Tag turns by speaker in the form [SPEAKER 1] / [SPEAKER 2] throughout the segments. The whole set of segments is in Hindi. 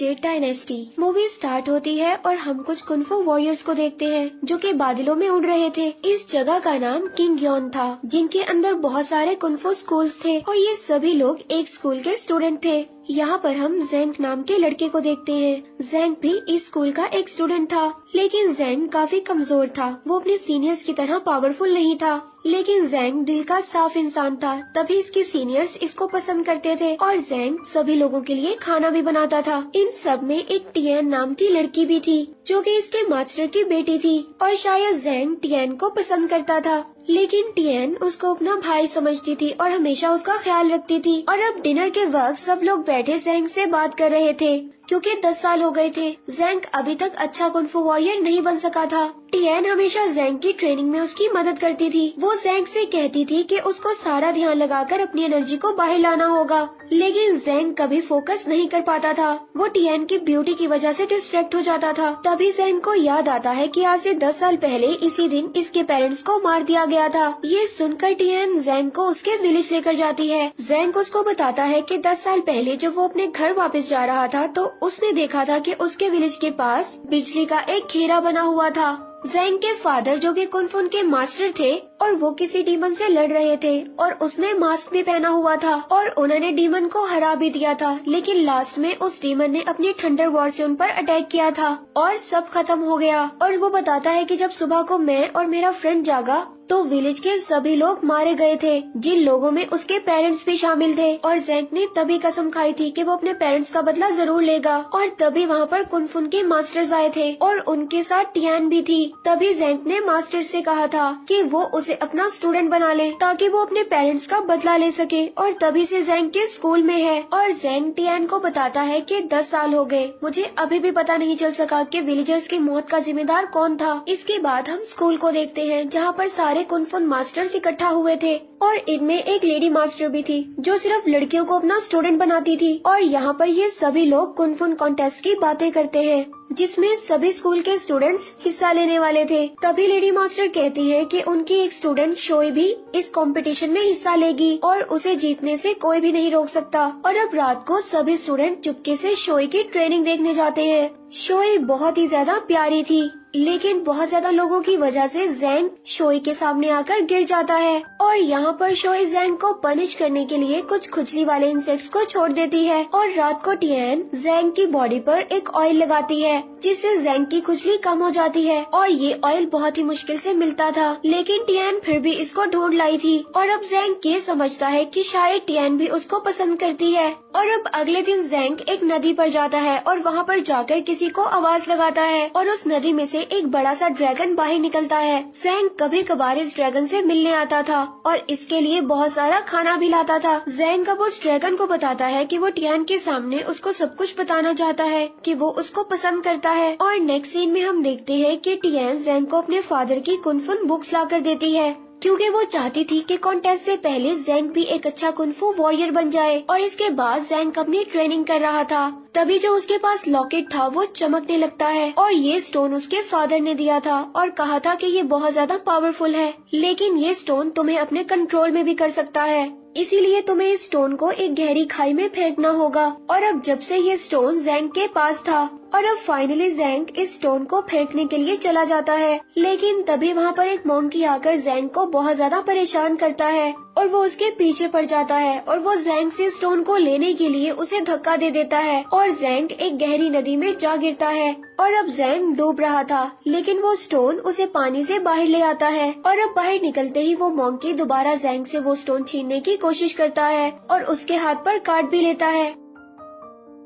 [SPEAKER 1] Z dynasty. मूवी स्टार्ट होती है और हम कुछ कुंफू वॉरियर्स को देखते हैं जो कि बादलों में उड़ रहे थे। इस जगह का नाम किंग यॉन था, जिनके अंदर बहुत सारे कुंफू स्कूल्स थे और ये सभी लोग एक स्कूल के स्टूडेंट थे। यहाँ पर हम जेंग नाम के लड़के को देखते हैं। जेंग भी इस स्कूल का एक स्टूडेंट था, लेकिन जेंग काफी कमजोर था। वो अपने सीनियर्स की तरह पावरफुल नहीं था, लेकिन जेंग दिल का साफ इंसान था, तभी इसके सीनियर्स इसको पसंद करते थे और जेंग सभी लोगों के लिए खाना भी बनाता था। इन सब में एक टियन नाम की लड़की भी थी जो कि इसके मास्टर की बेटी थी और शायद जेंग टियन को पसंद करता था, लेकिन टियन उसको अपना भाई समझती थी और हमेशा उसका ख्याल रखती थी। और अब डिनर के वक्त सब लोग बैठे जेंग से बात कर रहे थे क्योंकि 10 साल हो गए थे। जेंग अभी तक अच्छा कुंफू वॉरियर नहीं बन सका था। टियन हमेशा जेंग की ट्रेनिंग में उसकी मदद करती थी। वो जेंग से कहती थी कि उसको सारा ध्यान लगाकर अपनी एनर्जी को बाहर लाना होगा, लेकिन जेंग कभी फोकस नहीं कर पाता था। वो टियन की ब्यूटी की वजह से डिस्ट्रैक्ट हो जाता था। तभी जेंग को याद आता है कि आज से 10 साल पहले इसी दिन इसके पेरेंट्स को मार दिया गया था। ये सुनकर टियन जेंग को उसके विलेज लेकर जाती है। जेंग उसको बताता है कि 10 साल पहले जब वो अपने घर वापस जा रहा था तो उसने देखा था कि उसके विलेज के पास बिजली का एक घेरा बना हुआ था। जेंग के फादर जो कि कुनफुन के मास्टर थे और वो किसी डीमन से लड़ रहे थे और उसने मास्क भी पहना हुआ था और उन्होंने डीमन को हरा भी दिया था, लेकिन लास्ट में उस डीमन ने अपनी थंडर वॉर से उन पर अटैक किया था और सब खत्म हो गया। और वो बताता है कि जब सुबह को मैं और मेरा फ्रेंड जागा तो विलेज के सभी लोग मारे गए थे, जिन लोगों में उसके पेरेंट्स भी शामिल थे। और जेंग ने तभी कसम खाई थी कि वो अपने पेरेंट्स का बदला जरूर लेगा। और तभी वहाँ पर कुनफुन के मास्टर्स आए थे और उनके साथ टियान भी थी। तभी जेंग ने मास्टर से कहा था कि वो उसे अपना स्टूडेंट बना ले ताकि वो अपने पेरेंट्स का बदला ले सके, और तभी से जेंग के स्कूल में है। और जेंग टियान को बताता है कि 10 साल हो गए, मुझे अभी भी पता नहीं चल सका कि विलेजर्स की मौत का जिम्मेदार कौन था। इसके बाद हम स्कूल को देखते हैं जहाँ पर सारे कुनफुन मास्टर्स इकट्ठा हुए थे और इनमें एक लेडी मास्टर भी थी जो सिर्फ लड़कियों को अपना स्टूडेंट बनाती थी। और यहाँ पर ये सभी लोग कुनफुन कॉन्टेस्ट की बातें करते हैं जिसमें सभी स्कूल के स्टूडेंट्स हिस्सा लेने वाले थे। तभी लेडी मास्टर कहती है कि उनकी एक स्टूडेंट शोई भी इस कंपटीशन में हिस्सा लेगी और उसे जीतने से कोई भी नहीं रोक सकता। और अब रात को सभी स्टूडेंट चुपके से शोई की ट्रेनिंग देखने जाते हैं। शोई बहुत ही ज्यादा प्यारी थी, लेकिन बहुत ज्यादा लोगों की वजह से जेंग शोई के सामने आकर गिर जाता है और यहाँ पर शोई जेंग को पनिश करने के लिए कुछ खुजली वाले इंसेक्ट्स को छोड़ देती है। और रात को टियन जेंग की बॉडी पर एक ऑयल लगाती है जिससे जेंग की खुजली कम हो जाती है। और ये ऑयल बहुत ही मुश्किल से मिलता था, लेकिन टियन फिर भी इसको ढूंढ लाई थी। और अब जेंग ये समझता है कि शायद टियन भी उसको पसंद करती है। और अब अगले दिन जेंग एक नदी पर जाता है और वहाँ पर जाकर किसी को आवाज लगाता है और उस नदी में से एक बड़ा सा ड्रैगन बाहर निकलता है। जेंग कभी कभार इस ड्रैगन से मिलने आता था और इसके लिए बहुत सारा खाना भी लाता था। जेंग अब उस ड्रैगन को बताता है कि वो टियान के सामने उसको सब कुछ बताना चाहता है कि वो उसको पसंद करता है। और नेक्स्ट सीन में हम देखते हैं कि टियान जेंग को अपने फादर की कुनफुन बुक्स लाकर देती है क्योंकि वो चाहती थी कि कॉन्टेस्ट से पहले जेंग भी एक अच्छा कुनफू वॉरियर बन जाए। और इसके बाद जेंग अपनी ट्रेनिंग कर रहा था, तभी जो उसके पास लॉकेट था वो चमकने लगता है और ये स्टोन उसके फादर ने दिया था और कहा था कि ये बहुत ज्यादा पावरफुल है, लेकिन ये स्टोन तुम्हें अपने कंट्रोल में भी कर सकता है, इसीलिए तुम्हें इस स्टोन को एक गहरी खाई में फेंकना होगा। और अब जब से ये स्टोन जेंग के पास था और अब फाइनली जेंग इस स्टोन को फेंकने के लिए चला जाता है, लेकिन तभी वहाँ पर एक मोंकी आकर जेंग को बहुत ज्यादा परेशान करता है और वो उसके पीछे पड़ जाता है और वो जेंग से स्टोन को लेने के लिए उसे धक्का दे देता है और जेंग एक गहरी नदी में जा गिरता है। और अब जेंग डूब रहा था, लेकिन वो स्टोन उसे पानी से बाहर ले आता है। और अब बाहर निकलते ही वो मोंकी दोबारा जेंग से वो स्टोन छीनने की कोशिश करता है और उसके हाथ पर काट भी लेता है।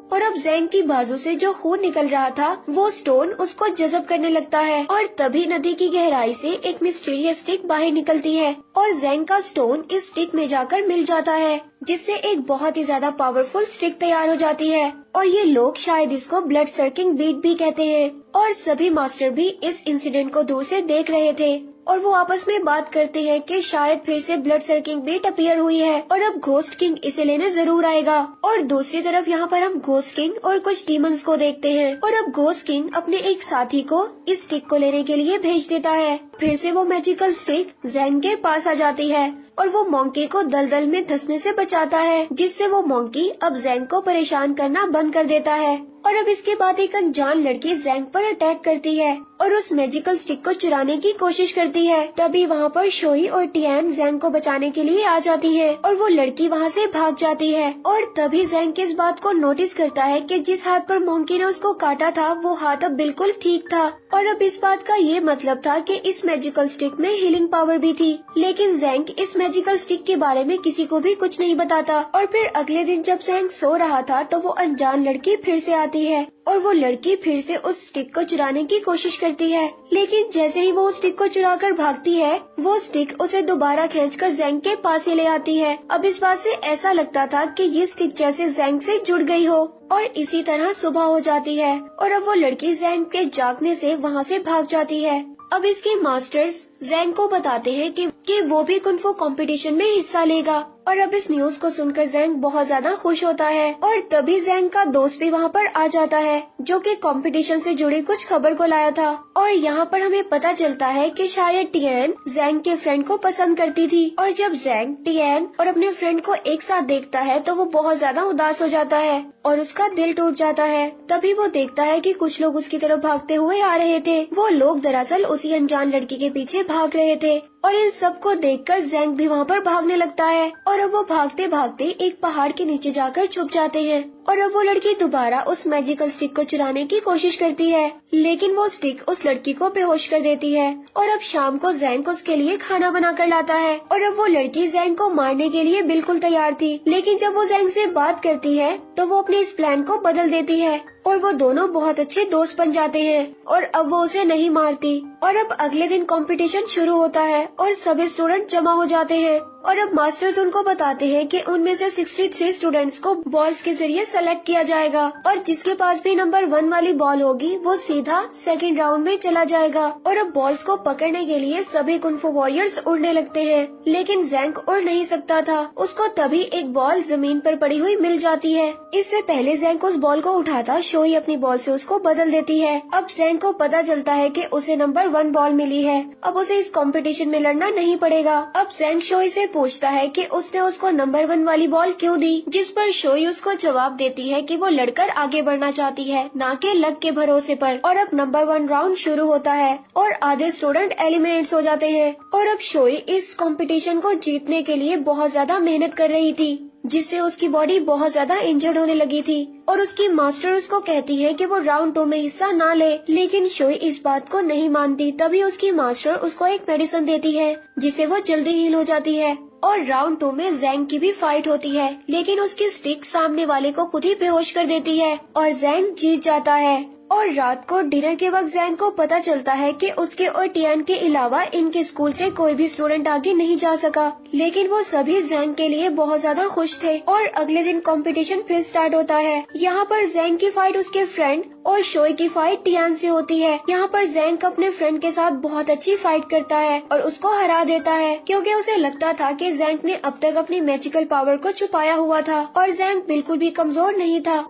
[SPEAKER 1] और अब जेंग की बाजू से जो खून निकल रहा था वो स्टोन उसको जज़ब करने लगता है और तभी नदी की गहराई से एक मिस्टीरियस स्टिक बाहर निकलती है और जेंग का स्टोन इस स्टिक में जाकर मिल जाता है, जिससे एक बहुत ही ज्यादा पावरफुल स्टिक तैयार हो जाती है। और ये लोग शायद इसको ब्लड सर्किंग बीट भी कहते हैं। और सभी मास्टर भी इस इंसिडेंट को दूर से देख रहे थे और वो आपस में बात करते हैं कि शायद फिर से ब्लड सर्किंग बीट अपीयर हुई है और अब घोस्ट किंग इसे लेने जरूर आएगा। और दूसरी तरफ यहाँ पर हम घोस्ट किंग और कुछ डीमंस को देखते हैं और अब घोस्ट किंग अपने एक साथी को इस स्टिक को लेने के लिए भेज देता है। फिर से वो मैजिकल स्टिक जेंग के पास आ जाती है और वो मोंकी को दलदल में धंसने से बचाता है, जिससे वो मोंकी अब जेंग को परेशान करना बंद कर देता है। और अब इसके बाद एक अनजान लड़की जैंग पर अटैक करती है और उस मैजिकल स्टिक को चुराने की कोशिश करती है। तभी वहाँ पर शोई और टियान जैंग को बचाने के लिए आ जाती है और वो लड़की वहाँ से भाग जाती है। और तभी जैंग इस बात को नोटिस करता है कि जिस हाथ पर मोंकी ने उसको काटा था वो हाथ अब बिल्कुल ठीक था। और अब इस बात का ये मतलब था कि इस मैजिकल स्टिक में हीलिंग पावर भी थी। लेकिन जैंग इस मैजिकल स्टिक के बारे में किसी को भी कुछ नहीं बताता। और फिर अगले दिन जब जैंग सो रहा था तो वो अनजान लड़की फिर से आती है और वो लड़की फिर से उस स्टिक को चुराने की कोशिश करती है। लेकिन जैसे ही वो उस स्टिक को चुरा कर भागती है वो स्टिक उसे दोबारा खींचकर जैंग के पास ही ले आती है। अब इस बात से ऐसा लगता था कि ये स्टिक जैसे जैंग से जुड़ गई हो। और इसी तरह सुबह हो जाती है और अब वो लड़की जैंग के जागने से वहाँ से भाग जाती है। अब इसके मास्टर्स जैंग को बताते हैं कि वो भी कुंफू कंपटीशन में हिस्सा लेगा। और अब इस न्यूज को सुनकर जैंग बहुत ज्यादा खुश होता है। और तभी जैंग का दोस्त भी वहाँ पर आ जाता है जो कि कंपटीशन से जुड़ी कुछ खबर को लाया था। और यहाँ पर हमें पता चलता है कि शायद टियान जैंग के फ्रेंड को पसंद करती थी। और जब जैंग टियान और अपने फ्रेंड को एक साथ देखता है तो वो बहुत ज्यादा उदास हो जाता है और उसका दिल टूट जाता है। तभी वो देखता है कि कुछ लोग उसकी तरफ भागते हुए आ रहे थे। वो लोग दरअसल उसी अनजान लड़की के पीछे भाग रहे थे। और इन सब को देखकर जैंग भी वहाँ पर भागने लगता है। और अब वो भागते भागते एक पहाड़ के नीचे जाकर छुप जाते हैं। और अब वो लड़की दोबारा उस मैजिकल स्टिक को चुराने की कोशिश करती है लेकिन वो स्टिक उस लड़की को बेहोश कर देती है। और अब शाम को जैंग उसके लिए खाना बना कर लाता है। और अब वो लड़की जैंग को मारने के लिए बिल्कुल तैयार थी। लेकिन जब वो जैंग से बात करती है तो वो अपने इस प्लान को बदल देती है और वो दोनों बहुत अच्छे दोस्त बन जाते हैं। और अब वो उसे नहीं मारती। और अब अगले दिन कंपटीशन शुरू होता है और सभी स्टूडेंट जमा हो जाते हैं। और अब मास्टर्स उनको बताते हैं कि उनमें से 63 स्टूडेंट्स को बॉल्स के जरिए सेलेक्ट किया जाएगा और जिसके पास भी नंबर 1 वाली बॉल होगी वो सीधा सेकंड राउंड में चला जाएगा। और अब बॉल्स को पकड़ने के लिए सभी कुंफू वॉरियर्स उड़ने लगते हैं लेकिन जैंग उड़ नहीं सकता था। उसको तभी एक बॉल जमीन पर पड़ी हुई मिल जाती है। इससे पहले जैंग उस बॉल को उठाता शोई अपनी बॉल से उसको बदल देती है। अब जैंग को पता चलता है कि उसे नंबर 1 बॉल मिली है। अब उसे इस कंपटीशन में लड़ना नहीं पड़ेगा। अब जैंग शोई से पूछता है कि उसने उसको नंबर 1 वाली बॉल क्यों दी, जिस पर शोई उसको जवाब देती है कि वो लड़कर आगे बढ़ना चाहती है ना कि लक के भरोसे पर। और अब नंबर 1 राउंड शुरू होता है और आधे स्टूडेंट एलिमिनेट हो जाते हैं। और अब शोई इस कंपटीशन को जीतने के लिए बहुत ज्यादा मेहनत कर रही थी जिससे उसकी बॉडी बहुत ज्यादा इंजर्ड होने लगी थी। और उसकी मास्टर उसको कहती है कि वो राउंड 2 में हिस्सा ना ले लेकिन शोई इस बात को नहीं मानती। तभी उसकी मास्टर उसको एक मेडिसिन देती है जिसे वो जल्दी हील हो जाती है। और राउंड 2 में जैंग की भी फाइट होती है लेकिन उसकी स्टिक सामने वाले को खुद ही बेहोश कर देती है और जैंग जीत जाता है। और रात को डिनर के वक्त जैंग को पता चलता है कि उसके और टियान के अलावा इनके स्कूल से कोई भी स्टूडेंट आगे नहीं जा सका। लेकिन वो सभी जैंग के लिए बहुत ज्यादा खुश थे। और अगले दिन कंपटीशन फिर स्टार्ट होता है। यहाँ पर जैंग की फाइट उसके फ्रेंड और शोई की फाइट टियान से होती है। यहाँ पर जैंग अपने फ्रेंड के साथ बहुत अच्छी फाइट करता है और उसको हरा देता है क्योंकि उसे लगता था कि जैंग ने अब तक अपनी मैजिकल पावर को छुपाया हुआ था और जैंग बिल्कुल भी कमजोर नहीं था।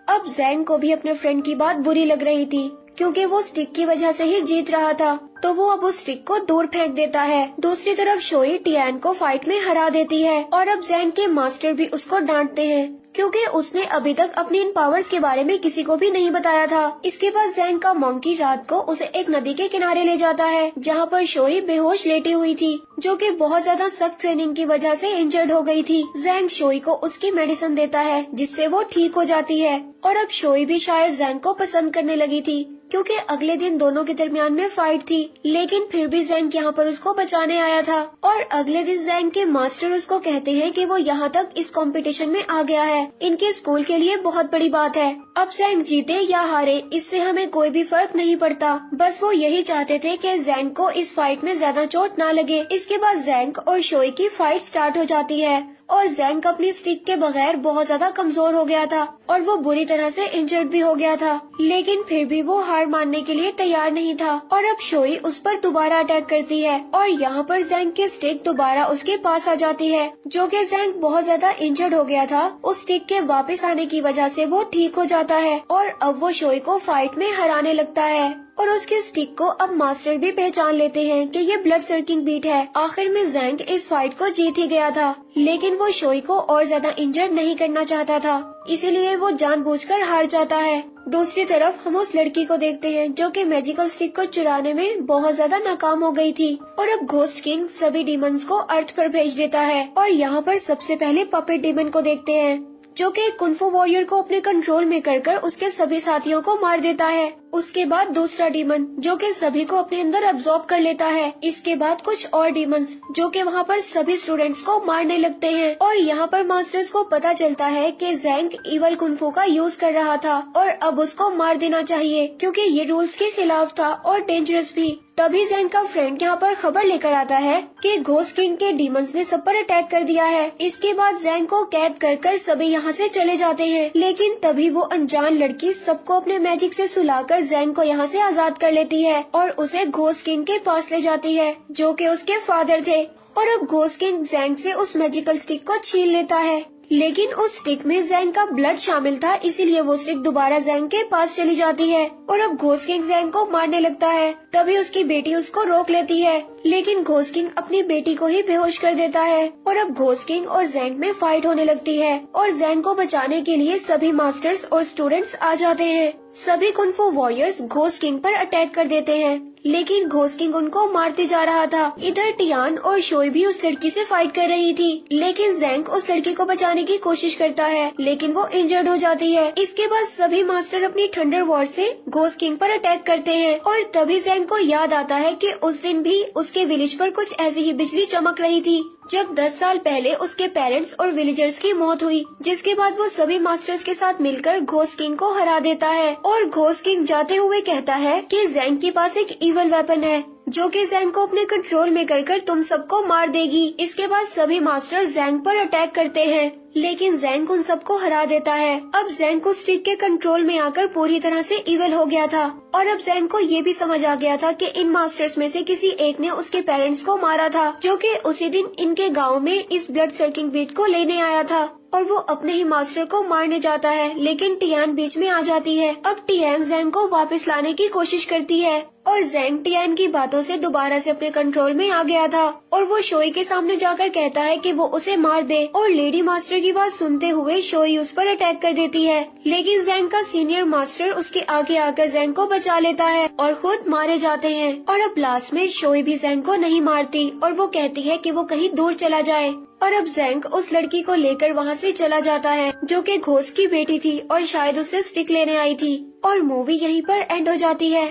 [SPEAKER 1] अब जैंग को भी अपने फ्रेंड की बात बुरी लग रही थी क्योंकि वो स्टिक की वजह से ही जीत रहा था तो वो अब उस स्टिक को दूर फेंक देता है। दूसरी तरफ शोई टियान को फाइट में हरा देती है और अब जैंग के मास्टर भी उसको डांटते हैं क्योंकि उसने अभी तक अपनी इन पावर्स के बारे में किसी को भी नहीं बताया था। इसके बाद जैंग का मंकी रात को उसे एक नदी के किनारे ले जाता है जहाँ पर शोई बेहोश लेटी हुई थी जो कि बहुत ज्यादा सख्त ट्रेनिंग की वजह से इंजर्ड हो गई थी। जैंग शोई को उसकी मेडिसिन देता है जिससे वो ठीक हो जाती है। और अब शोई भी शायद जैंग को पसंद करने लगी थी क्योंकि अगले दिन दोनों के दरमियान में फाइट थी लेकिन फिर भी जैंग यहाँ पर उसको बचाने आया था। और अगले दिन जैंग के मास्टर उसको कहते हैं कि वो यहाँ तक इस कंपटीशन में आ गया है, इनके स्कूल के लिए बहुत बड़ी बात है। अब जैंग जीते या हारे इससे हमें कोई भी फर्क नहीं पड़ता, बस वो यही चाहते थे कि जैंग को इस फाइट में ज्यादा चोट ना लगे। इसके बाद जैंग और शोई की फाइट स्टार्ट हो जाती है और जैंग अपनी स्टिक के बगैर बहुत ज्यादा कमजोर हो गया था और वो बुरी तरह से इंजर्ड भी हो गया था लेकिन फिर भी वो हार मानने के लिए तैयार नहीं था। और अब शोई उस पर दोबारा अटैक करती है और यहाँ पर जैंग की स्टिक दोबारा उसके पास आ जाती है जो कि जैंग बहुत ज्यादा इंजर्ड हो गया था। उस स्टिक के वापस आने की वजह से वो ठीक हो जाता है और अब वो शोई को फाइट में हराने लगता है। और उसके स्टिक को अब मास्टर भी पहचान लेते हैं कि ये ब्लड सर्किंग बीट है। आखिर में ज़ैंग इस फाइट को जीत ही गया था, लेकिन वो शोई को और ज्यादा इंजर्ड नहीं करना चाहता था, इसीलिए वो जानबूझकर हार जाता है। दूसरी तरफ हम उस लड़की को देखते हैं जो कि मैजिकल स्टिक को चुराने में बहुत ज्यादा नाकाम हो गई थी और अब घोस्ट किंग सभी डीमंस को अर्थ पर भेज देता है। और यहाँ पर सबसे पहले पपेट डीमन को देखते हैं जो कि कुंफू वॉरियर को अपने कंट्रोल में कर उसके सभी साथियों को मार देता है। उसके बाद दूसरा डीमन जो कि सभी को अपने अंदर अब्सॉर्ब कर लेता है। इसके बाद कुछ और डीमंस जो कि वहाँ पर सभी स्टूडेंट्स को मारने लगते हैं और यहाँ पर मास्टर्स को पता चलता है कि ज़ैंग इवल कुंफू का यूज कर रहा था और अब उसको मार देना चाहिए क्योंकि ये रूल्स के खिलाफ था और डेंजरस भी। तभी ज़ैंग का फ्रेंड यहाँ पर खबर लेकर आता है कि घोस्ट किंग के डीमंस ने सब पर अटैक कर दिया है। इसके बाद ज़ैंग को कैद कर सभी यहाँ से चले जाते हैं, लेकिन तभी वो अनजान लड़की सबको अपने मैजिक से सुलाकर ज़ैंग को यहाँ से आजाद कर लेती है और उसे घोस्ट किंग के पास ले जाती है जो कि उसके फादर थे। और अब घोस्ट किंग ज़ैंग से उस मैजिकल स्टिक को छीन लेता है, लेकिन उस स्टिक में ज़ैंग का ब्लड शामिल था, इसीलिए वो स्टिक दोबारा ज़ैंग के पास चली जाती है और अब घोस्ट किंग ज़ैंग को मारने लगता है। तभी उसकी बेटी उसको रोक लेती है, लेकिन घोस्ट किंग अपनी बेटी को ही बेहोश कर देता है और अब घोस्ट किंग और ज़ैंग में फाइट होने लगती है और ज़ैंग को बचाने के लिए सभी मास्टर्स और स्टूडेंट्स आ जाते हैं। सभी कुंफू वॉरियर्स घोस्ट किंग पर अटैक कर देते हैं, लेकिन घोस्ट किंग उनको मारते जा रहा था। इधर टियान और शोई भी उस लड़की से फाइट कर रही थी, लेकिन ज़ैंग उस लड़की को बचाने की कोशिश करता है, लेकिन वो इंजर्ड हो जाती है। इसके बाद सभी मास्टर अपनी थंडर वॉर से घोस्ट किंग पर अटैक करते हैं और तभी ज़ैंग को याद आता है कि उस दिन भी उसके विलेज पर कुछ ऐसी ही बिजली चमक रही थी जब 10 साल पहले उसके पेरेंट्स और विलेजर्स की मौत हुई, जिसके बाद वो सभी मास्टर्स के साथ मिलकर घोस्ट किंग को हरा देता है। और घोस्ट किंग जाते हुए कहता है कि ज़ैंग के पास एक इवल वेपन है जो कि ज़ैंग को अपने कंट्रोल में कर तुम सबको मार देगी। इसके बाद सभी मास्टर ज़ैंग पर अटैक करते हैं, लेकिन ज़ैंग उन सबको हरा देता है। अब ज़ैंग को स्टिक के कंट्रोल में आकर पूरी तरह से इवल हो गया था और अब ज़ैंग को ये भी समझ आ गया था कि इन मास्टर्स में से किसी एक ने उसके पेरेंट्स को मारा था जो कि उसी दिन इनके गांव में इस ब्लड सर्किंग बीट को लेने आया था और वो अपने ही मास्टर को मारने जाता है, लेकिन टियान बीच में आ जाती है। अब टियान ज़ैंग को वापस लाने की कोशिश करती है और ज़ैंग टियान की बातों से दोबारा से अपने कंट्रोल में आ गया था और वो शोई के सामने जाकर कहता है कि वो उसे मार दे और लेडी मास्टर की बात सुनते हुए शोई उस पर अटैक कर देती है, लेकिन ज़ैंग का सीनियर मास्टर उसके आगे आकर ज़ैंग को बचा लेता है और खुद मारे जाते हैं। और अब लास्ट में शोई भी ज़ैंग को नहीं मारती और वो कहती है कि वो कहीं दूर चला जाए और अब ज़ैंग उस लड़की को लेकर वहाँ से चला जाता है जो कि घोस्ट की बेटी थी और शायद उसे स्टिक लेने आई थी और मूवी यहीं पर एंड हो जाती है।